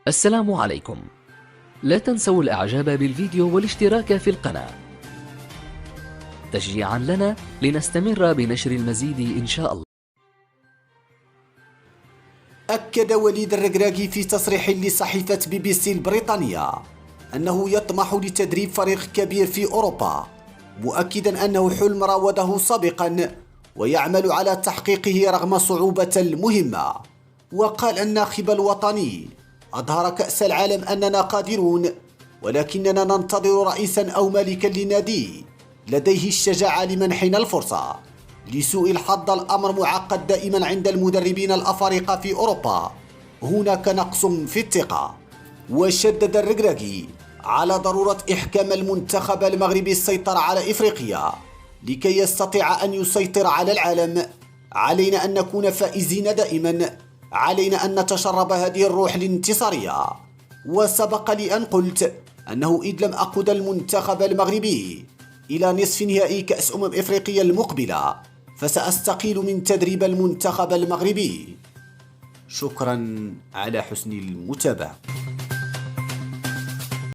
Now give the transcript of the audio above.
السلام عليكم. لا تنسوا الإعجاب بالفيديو والاشتراك في القناة تشجيعا لنا لنستمر بنشر المزيد إن شاء الله. أكد وليد الركراكي في تصريح لصحيفة BBC البريطانية أنه يطمح لتدريب فريق كبير في أوروبا، مؤكدا أنه حلم راوده سابقا ويعمل على تحقيقه رغم صعوبة المهمة. وقال الناخب الوطني: أظهر كأس العالم أننا قادرون، ولكننا ننتظر رئيسا أو مالكا لنادي لديه الشجاعة لمنحنا الفرصة. لسوء الحظ الأمر معقد دائما عند المدربين الأفارقة في أوروبا، هناك نقص في الثقة. وشدد الركراكي على ضرورة إحكام المنتخب المغربي السيطرة على إفريقيا لكي يستطيع أن يسيطر على العالم. علينا أن نكون فائزين دائما، علينا أن نتشرب هذه الروح الانتصارية. وسبق لي أن قلت أنه إذ لم أقود المنتخب المغربي إلى نصف نهائي كأس إفريقيا المقبلة فسأستقيل من تدريب المنتخب المغربي. شكرا على حسن المتابعة.